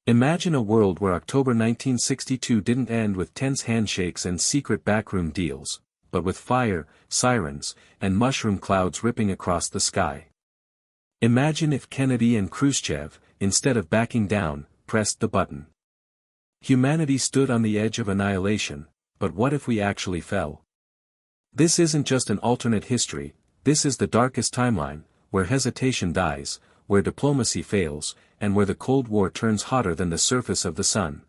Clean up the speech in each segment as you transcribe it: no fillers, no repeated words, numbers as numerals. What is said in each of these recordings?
Imagine a world where October 1962 didn't end with tense handshakes and secret backroom deals, but with fire, sirens, and mushroom clouds ripping across the sky. Imagine if Kennedy and Khrushchev, instead of backing down, pressed the button. Humanity stood on the edge of annihilation, but what if we actually fell? This isn't just an alternate history, this is the darkest timeline, where hesitation dies, where diplomacy fails, and where the Cold War turns hotter than the surface of the sun.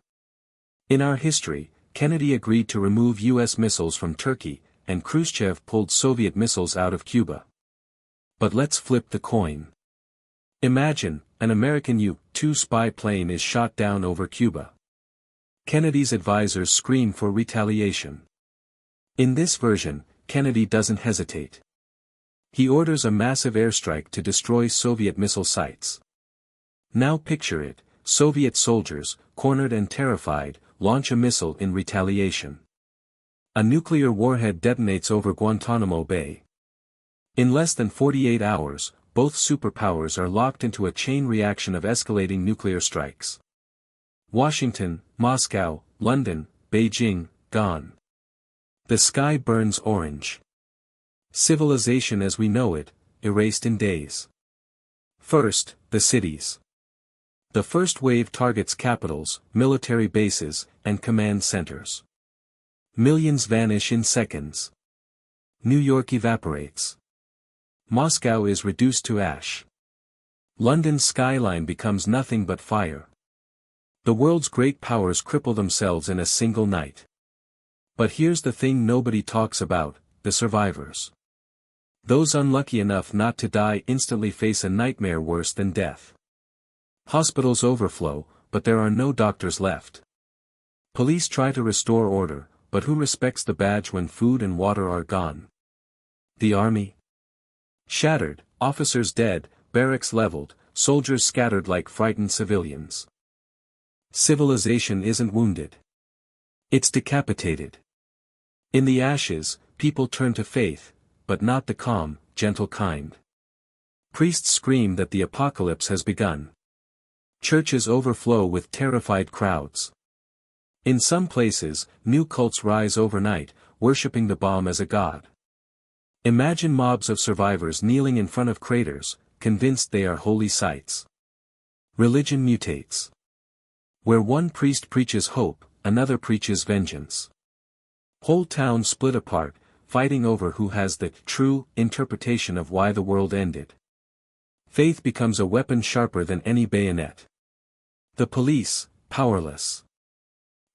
In our history, Kennedy agreed to remove US missiles from Turkey, and Khrushchev pulled Soviet missiles out of Cuba. But let's flip the coin. Imagine, an American U-2 spy plane is shot down over Cuba. Kennedy's advisors scream for retaliation. In this version, Kennedy doesn't hesitate. He orders a massive airstrike to destroy Soviet missile sites. Now picture it, Soviet soldiers, cornered and terrified, launch a missile in retaliation. A nuclear warhead detonates over Guantanamo Bay. In less than 48 hours, both superpowers are locked into a chain reaction of escalating nuclear strikes. Washington, Moscow, London, Beijing, gone. The sky burns orange. Civilization as we know it, erased in days. First, the cities. The first wave targets capitals, military bases, and command centers. Millions vanish in seconds. New York evaporates. Moscow is reduced to ash. London's skyline becomes nothing but fire. The world's great powers cripple themselves in a single night. But here's the thing nobody talks about, the survivors. Those unlucky enough not to die instantly face a nightmare worse than death. Hospitals overflow, but there are no doctors left. Police try to restore order, but who respects the badge when food and water are gone? The army? Shattered, officers dead, barracks leveled, soldiers scattered like frightened civilians. Civilization isn't wounded. It's decapitated. In the ashes, people turn to faith, but not the calm, gentle kind. Priests scream that the apocalypse has begun. Churches overflow with terrified crowds. In some places, new cults rise overnight, worshipping the bomb as a god. Imagine mobs of survivors kneeling in front of craters, convinced they are holy sites. Religion mutates. Where one priest preaches hope, another preaches vengeance. Whole towns split apart, fighting over who has the true interpretation of why the world ended. Faith becomes a weapon sharper than any bayonet. The police, powerless.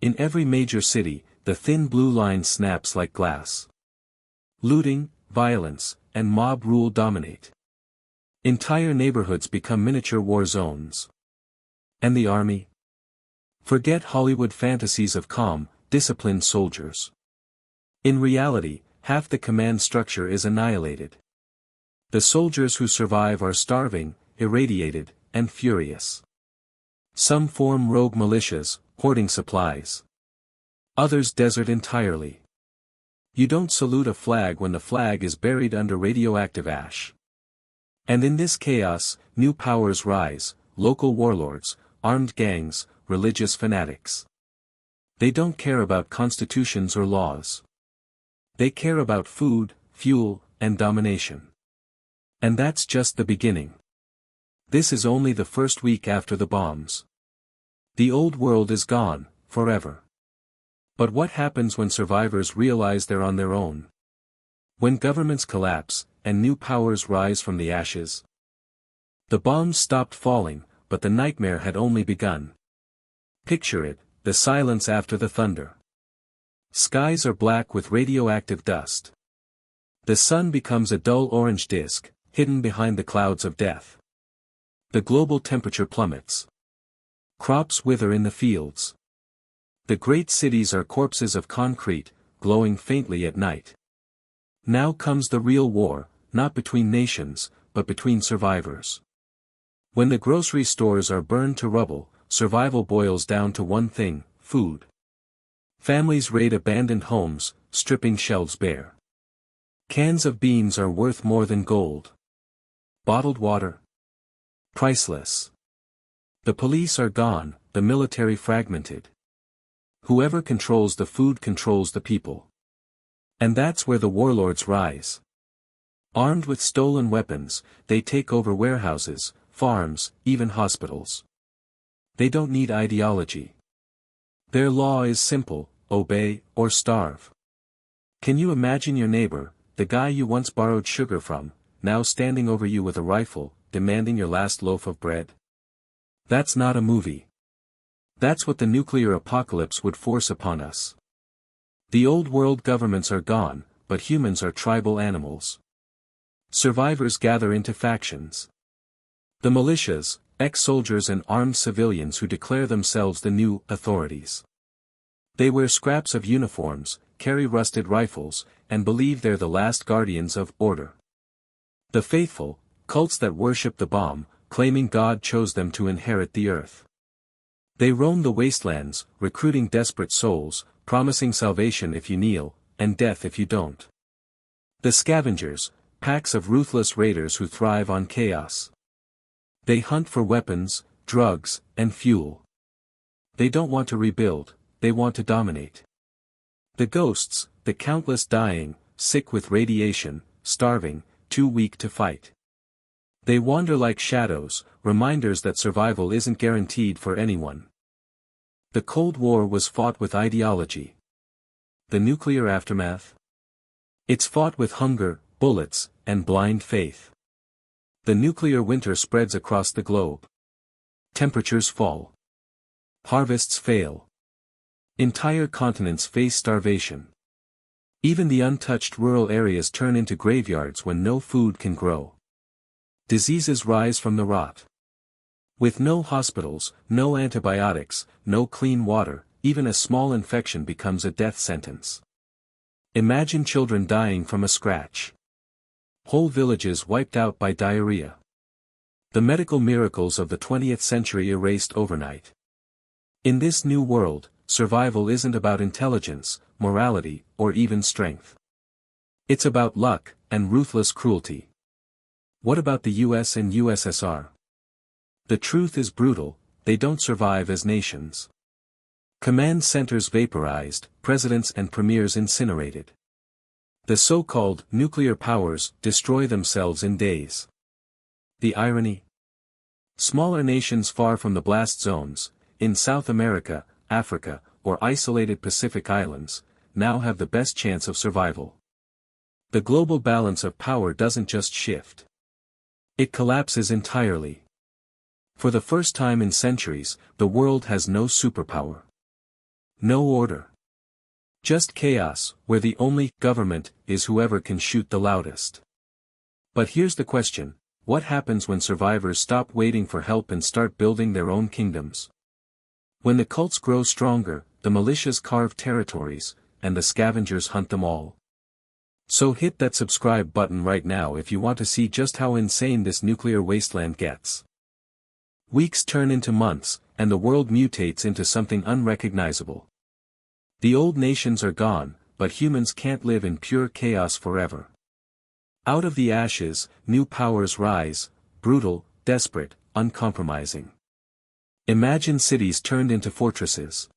In every major city, the thin blue line snaps like glass. Looting, violence, and mob rule dominate. Entire neighborhoods become miniature war zones. And the army? Forget Hollywood fantasies of calm, disciplined soldiers. In reality, half the command structure is annihilated. The soldiers who survive are starving, irradiated, and furious. Some form rogue militias, hoarding supplies. Others desert entirely. You don't salute a flag when the flag is buried under radioactive ash. And in this chaos, new powers rise, local warlords, armed gangs, religious fanatics. They don't care about constitutions or laws. They care about food, fuel, and domination. And that's just the beginning. This is only the first week after the bombs. The old world is gone, forever. But what happens when survivors realize they're on their own? When governments collapse, and new powers rise from the ashes? The bombs stopped falling, but the nightmare had only begun. Picture it, the silence after the thunder. Skies are black with radioactive dust. The sun becomes a dull orange disk, hidden behind the clouds of death. The global temperature plummets. Crops wither in the fields. The great cities are corpses of concrete, glowing faintly at night. Now comes the real war, not between nations, but between survivors. When the grocery stores are burned to rubble, survival boils down to one thing: food. Families raid abandoned homes, stripping shelves bare. Cans of beans are worth more than gold. Bottled water? Priceless. The police are gone, the military fragmented. Whoever controls the food controls the people. And that's where the warlords rise. Armed with stolen weapons, they take over warehouses, farms, even hospitals. They don't need ideology. Their law is simple: obey or starve. Can you imagine your neighbor, the guy you once borrowed sugar from, now standing over you with a rifle, demanding your last loaf of bread? That's not a movie. That's what the nuclear apocalypse would force upon us. The old world governments are gone, but humans are tribal animals. Survivors gather into factions. The militias, ex-soldiers and armed civilians who declare themselves the new authorities. They wear scraps of uniforms, carry rusted rifles, and believe they're the last guardians of order. The faithful, cults that worship the bomb, claiming God chose them to inherit the earth. They roam the wastelands, recruiting desperate souls, promising salvation if you kneel, and death if you don't. The scavengers, packs of ruthless raiders who thrive on chaos. They hunt for weapons, drugs, and fuel. They don't want to rebuild, they want to dominate. The ghosts, the countless dying, sick with radiation, starving, too weak to fight. They wander like shadows, reminders that survival isn't guaranteed for anyone. The Cold War was fought with ideology. The nuclear aftermath? It's fought with hunger, bullets, and blind faith. The nuclear winter spreads across the globe. Temperatures fall. Harvests fail. Entire continents face starvation. Even the untouched rural areas turn into graveyards when no food can grow. Diseases rise from the rot. With no hospitals, no antibiotics, no clean water, even a small infection becomes a death sentence. Imagine children dying from a scratch. Whole villages wiped out by diarrhea. The medical miracles of the 20th century erased overnight. In this new world, survival isn't about intelligence, morality, or even strength. It's about luck, and ruthless cruelty. What about the US and USSR? The truth is brutal: they don't survive as nations. Command centers vaporized, presidents and premiers incinerated. The so-called nuclear powers destroy themselves in days. The irony? Smaller nations far from the blast zones, in South America, Africa, or isolated Pacific islands, now have the best chance of survival. The global balance of power doesn't just shift. It collapses entirely. For the first time in centuries, the world has no superpower. No order. Just chaos, where the only government is whoever can shoot the loudest. But here's the question: what happens when survivors stop waiting for help and start building their own kingdoms? When the cults grow stronger, the militias carve territories, and the scavengers hunt them all. So hit that subscribe button right now if you want to see just how insane this nuclear wasteland gets. Weeks turn into months, and the world mutates into something unrecognizable. The old nations are gone, but humans can't live in pure chaos forever. Out of the ashes, new powers rise, brutal, desperate, uncompromising. Imagine cities turned into fortresses.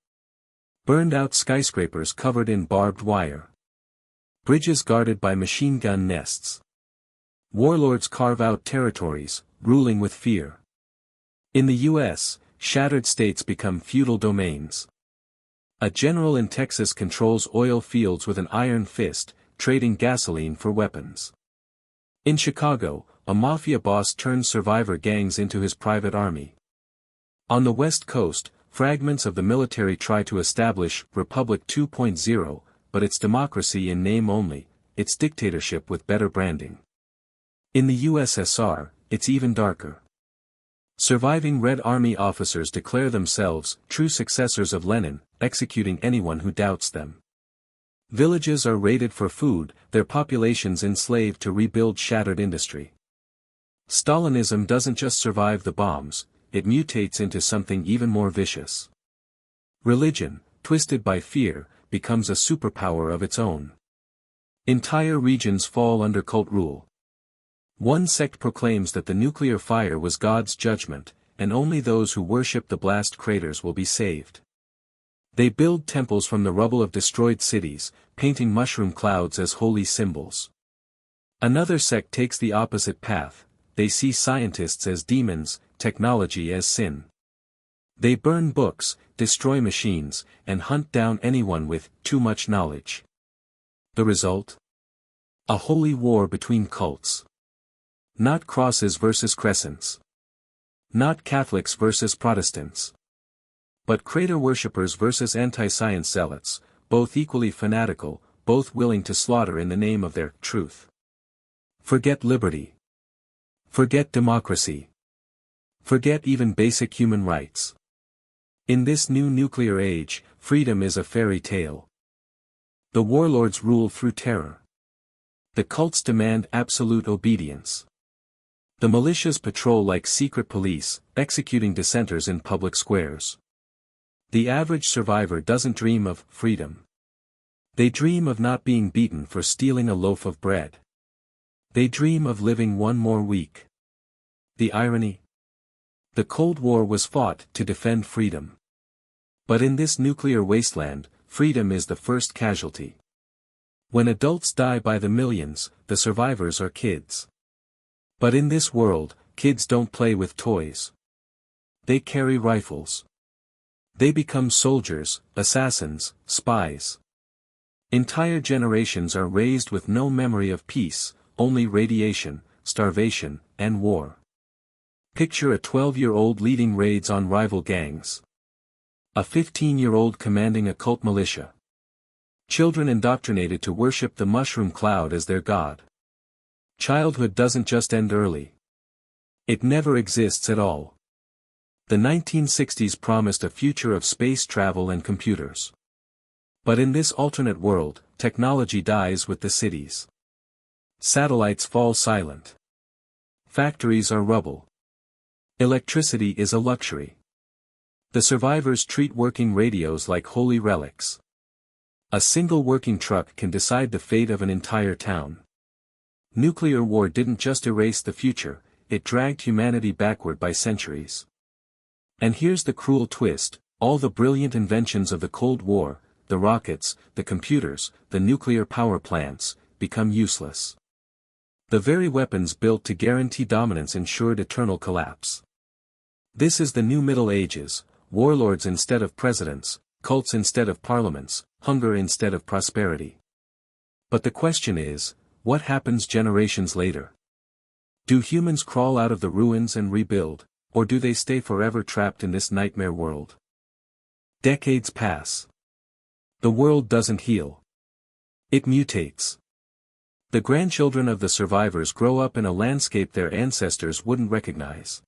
Burned-out skyscrapers covered in barbed wire. Bridges guarded by machine gun nests. Warlords carve out territories, ruling with fear. In the US, shattered states become feudal domains. A general in Texas controls oil fields with an iron fist, trading gasoline for weapons. In Chicago, a mafia boss turns survivor gangs into his private army. On the West Coast, fragments of the military try to establish Republic 2.0, but it's democracy in name only, it's dictatorship with better branding. In the USSR, it's even darker. Surviving Red Army officers declare themselves true successors of Lenin, executing anyone who doubts them. Villages are raided for food, their populations enslaved to rebuild shattered industry. Stalinism doesn't just survive the bombs, it mutates into something even more vicious. Religion, twisted by fear, becomes a superpower of its own. Entire regions fall under cult rule. One sect proclaims that the nuclear fire was God's judgment, and only those who worship the blast craters will be saved. They build temples from the rubble of destroyed cities, painting mushroom clouds as holy symbols. Another sect takes the opposite path. They see scientists as demons, technology as sin. They burn books, destroy machines, and hunt down anyone with too much knowledge. The result? A holy war between cults. Not crosses versus crescents. Not Catholics versus Protestants. But crater worshippers versus anti-science zealots, both equally fanatical, both willing to slaughter in the name of their truth. Forget liberty. Forget democracy. Forget even basic human rights. In this new nuclear age, freedom is a fairy tale. The warlords rule through terror. The cults demand absolute obedience. The militias patrol like secret police, executing dissenters in public squares. The average survivor doesn't dream of freedom. They dream of not being beaten for stealing a loaf of bread. They dream of living one more week. The irony? The Cold War was fought to defend freedom. But in this nuclear wasteland, freedom is the first casualty. When adults die by the millions, the survivors are kids. But in this world, kids don't play with toys. They carry rifles. They become soldiers, assassins, spies. Entire generations are raised with no memory of peace, only radiation, starvation, and war. Picture a 12-year-old leading raids on rival gangs. A 15-year-old commanding a cult militia. Children indoctrinated to worship the mushroom cloud as their god. Childhood doesn't just end early. It never exists at all. The 1960s promised a future of space travel and computers. But in this alternate world, technology dies with the cities. Satellites fall silent. Factories are rubble. Electricity is a luxury. The survivors treat working radios like holy relics. A single working truck can decide the fate of an entire town. Nuclear war didn't just erase the future, it dragged humanity backward by centuries. And here's the cruel twist, all the brilliant inventions of the Cold War, the rockets, the computers, the nuclear power plants, become useless. The very weapons built to guarantee dominance ensured eternal collapse. This is the new Middle Ages, warlords instead of presidents, cults instead of parliaments, hunger instead of prosperity. But the question is, what happens generations later? Do humans crawl out of the ruins and rebuild, or do they stay forever trapped in this nightmare world? Decades pass. The world doesn't heal. It mutates. The grandchildren of the survivors grow up in a landscape their ancestors wouldn't recognize.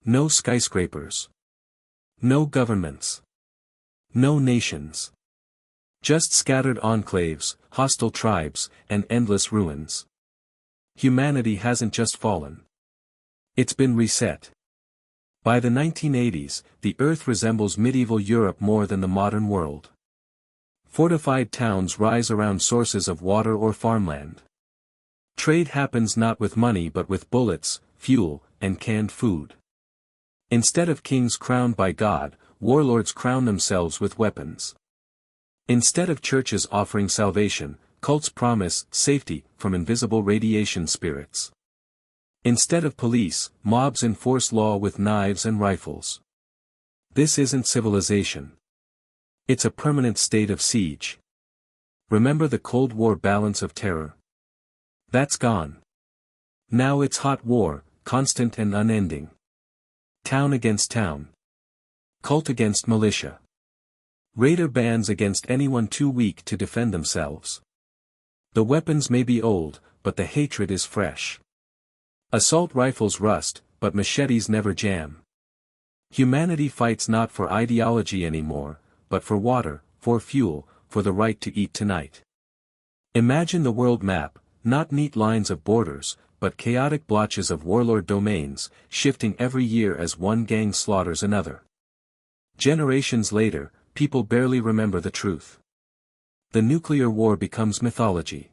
No skyscrapers. No governments. No nations. Just scattered enclaves, hostile tribes, and endless ruins. Humanity hasn't just fallen. It's been reset. By the 1980s, the Earth resembles medieval Europe more than the modern world. Fortified towns rise around sources of water or farmland. Trade happens not with money but with bullets, fuel, and canned food. Instead of kings crowned by God, warlords crown themselves with weapons. Instead of churches offering salvation, cults promise safety from invisible radiation spirits. Instead of police, mobs enforce law with knives and rifles. This isn't civilization. It's a permanent state of siege. Remember the Cold War balance of terror? That's gone. Now it's hot war, constant and unending. Town against town. Cult against militia. Raider bands against anyone too weak to defend themselves. The weapons may be old, but the hatred is fresh. Assault rifles rust, but machetes never jam. Humanity fights not for ideology anymore, but for water, for fuel, for the right to eat tonight. Imagine the world map, not neat lines of borders, but chaotic blotches of warlord domains, shifting every year as one gang slaughters another. Generations later, people barely remember the truth. The nuclear war becomes mythology.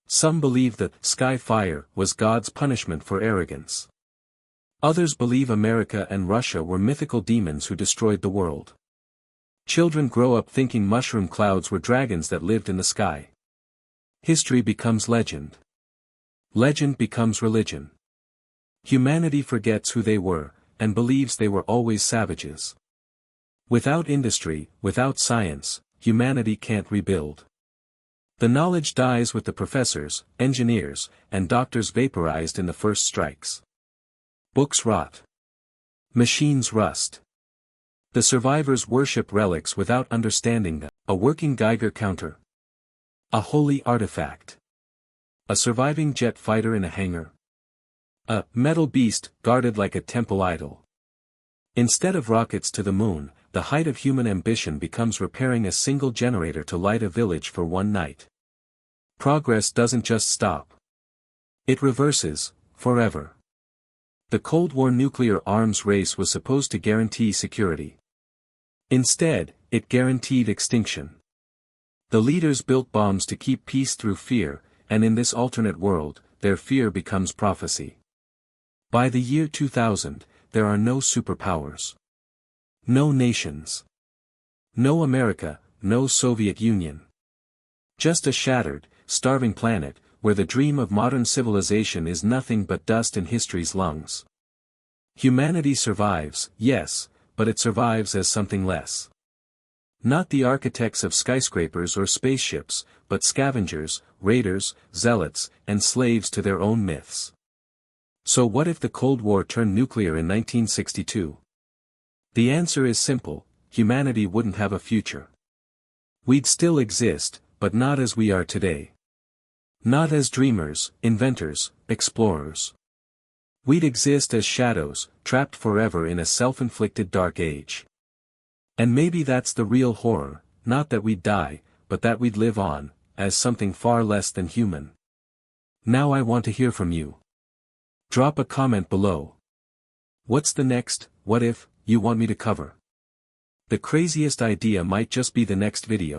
Some believe that sky fire was God's punishment for arrogance. Others believe America and Russia were mythical demons who destroyed the world. Children grow up thinking mushroom clouds were dragons that lived in the sky. History becomes legend. Legend becomes religion. Humanity forgets who they were, and believes they were always savages. Without industry, without science, humanity can't rebuild. The knowledge dies with the professors, engineers, and doctors vaporized in the first strikes. Books rot. Machines rust. The survivors worship relics without understanding them. A working Geiger counter. A holy artifact. A surviving jet fighter in a hangar. A metal beast guarded like a temple idol. Instead of rockets to the moon, the height of human ambition becomes repairing a single generator to light a village for one night. Progress doesn't just stop. It reverses, forever. The Cold War nuclear arms race was supposed to guarantee security. Instead, it guaranteed extinction. The leaders built bombs to keep peace through fear, and in this alternate world, their fear becomes prophecy. By the year 2000, there are no superpowers. No nations. No America, no Soviet Union. Just a shattered, starving planet, where the dream of modern civilization is nothing but dust in history's lungs. Humanity survives, yes, but it survives as something less. Not the architects of skyscrapers or spaceships, but scavengers, raiders, zealots, and slaves to their own myths. So what if the Cold War turned nuclear in 1962? The answer is simple: humanity wouldn't have a future. We'd still exist, but not as we are today. Not as dreamers, inventors, explorers. We'd exist as shadows, trapped forever in a self-inflicted dark age. And maybe that's the real horror, not that we'd die, but that we'd live on, as something far less than human. Now I want to hear from you. Drop a comment below. What's the next, what if, you want me to cover? The craziest idea might just be the next video.